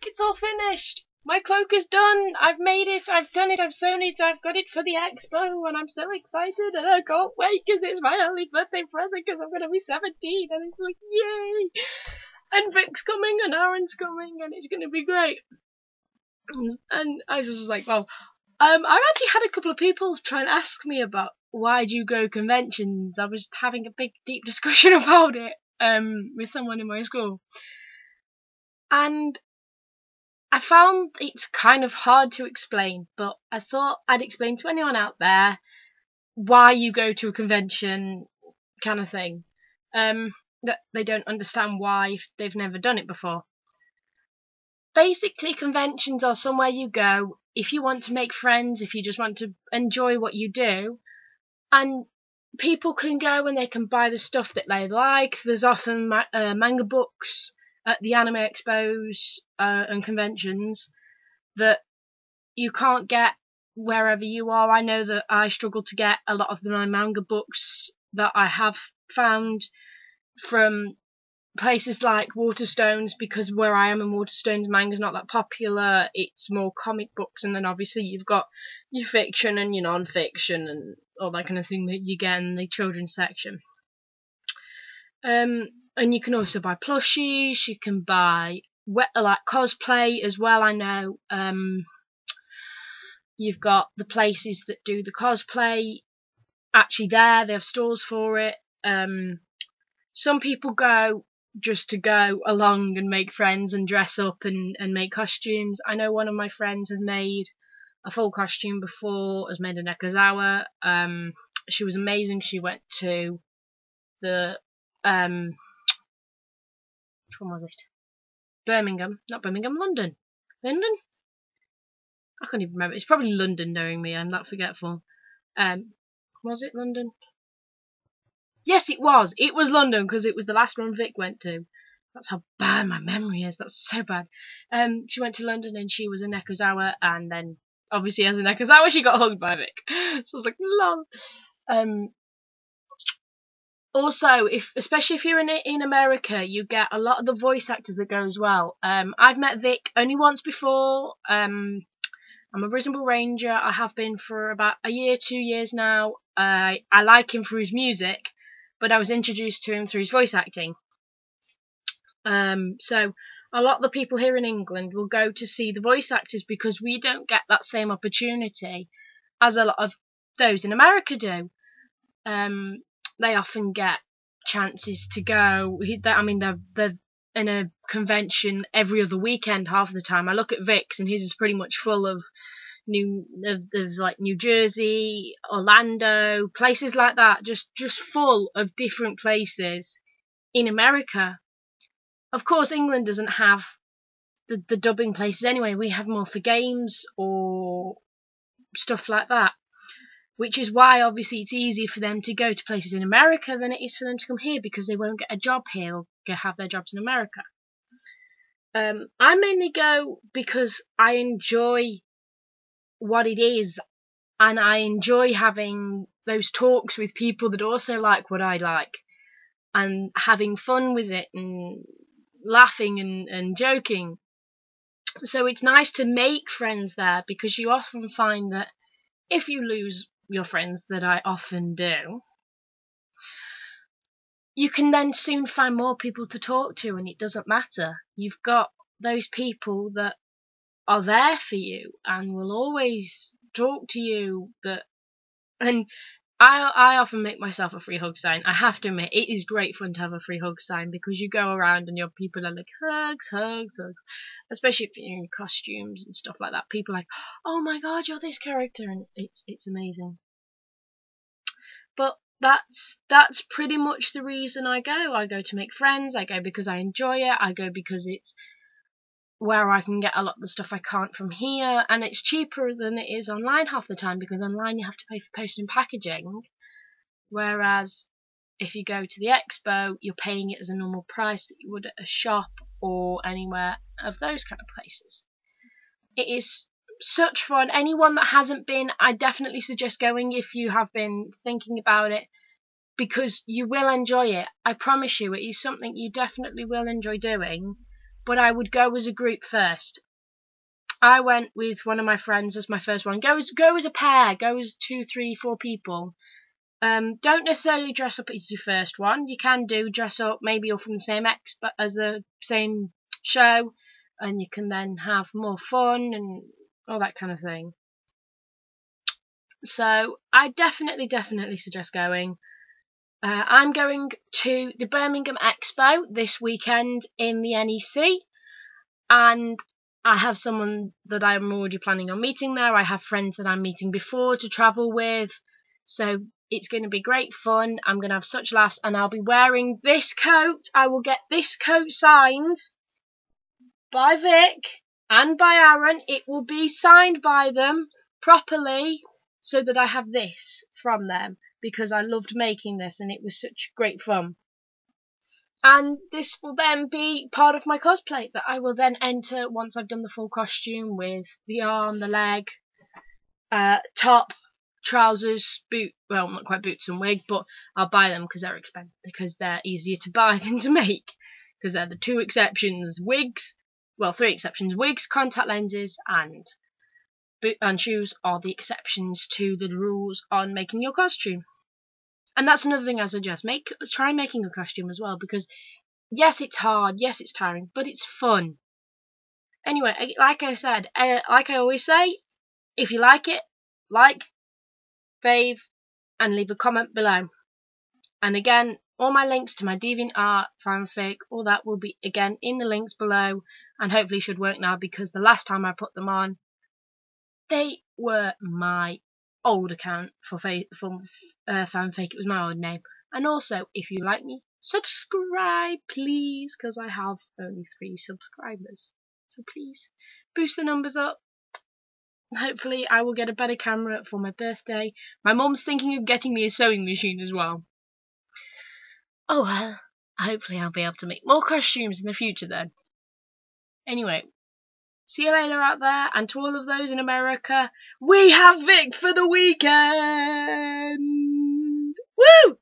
it's all finished. My cloak is done. I've made it. I've done it. I've sewn it. I've got it for the expo, and I'm so excited, and I can't wait because it's my early birthday present because I'm going to be 17, and it's like, yay! And Vic's coming, and Aaron's coming, and it's going to be great. And I was just like, well, I've actually had a couple of people try and ask me about why do you go conventions. I was having a big, deep discussion about it with someone in my school. And I found it's kind of hard to explain, but I thought I'd explain to anyone out there why you go to a convention kind of thing. That they don't understand why if they've never done it before. Basically, conventions are somewhere you go if you want to make friends, if you just want to enjoy what you do, and people can go and they can buy the stuff that they like. There's often manga books at the anime expos and conventions that you can't get wherever you are. I know that I struggle to get a lot of my manga books that I have found from places like Waterstones, because where I am in Waterstones, manga's not that popular. It's more comic books, and then obviously you've got your fiction and your non-fiction and all that kind of thing that you get in the children's section. And you can also buy plushies. You can buy like cosplay as well. I know you've got the places that do the cosplay actually there. They have stores for it. Some people go just to go along and make friends and dress up and make costumes. I know one of my friends has made a full costume before, has made a Nekazawa. She was amazing. She went to the which one was it? Birmingham. Not Birmingham, London. London? I can't even remember. It's probably London, knowing me. I'm that forgetful. Was it London? Yes, it was. It was London, because it was the last one Vic went to. That's how bad my memory is. That's so bad. She went to London and she was a Nekazawa, and then obviously as a Nekazawa she got hugged by Vic. So I was like, lol. Also, especially if you're in America, you get a lot of the voice actors that go as well. I've met Vic only once before. I'm a Reasonable Ranger. I have been for about a year, 2 years now. I like him for his music, but I was introduced to him through his voice acting. So a lot of the people here in England will go to see the voice actors because we don't get that same opportunity as a lot of those in America do. They often get chances to go. They're in a convention every other weekend half the time. I look at Vic's and his is pretty much full of like New Jersey, Orlando, places like that, just full of different places in America. Of course, England doesn't have the dubbing places anyway. We have more for games or stuff like that, which is why obviously it's easier for them to go to places in America than it is for them to come here, because they won't get a job here or have their jobs in America. I mainly go because I enjoy what it is, and I enjoy having those talks with people that also like what I like, and having fun with it and laughing and joking. So it's nice to make friends there, because you often find that if you lose your friends, that I often do, you can then soon find more people to talk to, and it doesn't matter. You've got those people that are there for you and will always talk to you. And I often make myself a free hug sign. I have to admit, it is great fun to have a free hug sign, because you go around and your people are like, hugs, hugs, hugs. Especially if you're in costumes and stuff like that. People are like, oh my god, you're this character, and it's amazing. But that's pretty much the reason I go. I go to make friends. I go because I enjoy it. I go because it's where I can get a lot of the stuff I can't from here, and it's cheaper than it is online half the time, because online you have to pay for post and packaging, whereas if you go to the expo, you're paying it as a normal price that you would at a shop or anywhere of those kind of places. It is such fun. Anyone that hasn't been, I definitely suggest going if you have been thinking about it, because you will enjoy it. I promise you, it is something you definitely will enjoy doing. but I would go as a group first. I went with one of my friends as my first one. Go as a pair. Go as 2, 3, 4 people. Don't necessarily dress up as your first one. You can dress up. Maybe you're from the same as the same show, and you can then have more fun and all that kind of thing. So I definitely suggest going. I'm going to the Birmingham Expo this weekend in the NEC, and I have someone that I'm already planning on meeting there. I have friends that I'm meeting before to travel with, so it's going to be great fun. I'm going to have such laughs, and I'll be wearing this coat. I will get this coat signed by Vic and by Aaron. It will be signed by them properly so that I have this from them, because I loved making this and it was such great fun. And this will then be part of my cosplay that I will then enter once I've done the full costume with the arm, the leg, top, trousers, boot, well, not quite boots and wig, but I'll buy them because they're expensive, because they're easier to buy than to make, because they're the 2 exceptions. Wigs, well, 3 exceptions. Wigs, contact lenses, and boot and shoes are the exceptions to the rules on making your costume. And that's another thing I suggest. Try making a costume as well, because yes, it's hard, yes, it's tiring, but it's fun. Anyway, like I said, like I always say, if you like it, like, fave, and leave a comment below. And again, all my links to my DeviantArt, fanfic, all that will be again in the links below, and hopefully should work now, because the last time I put them on, they were my old account for fanfic. It was my old name. And also, if you like me, subscribe please, because I have only 3 subscribers, so please boost the numbers up. Hopefully I will get a better camera for my birthday. My mum's thinking of getting me a sewing machine as well. Oh well, hopefully I'll be able to make more costumes in the future then. Anyway, see you later out there, and to all of those in America, we have Vic for the weekend! Woo!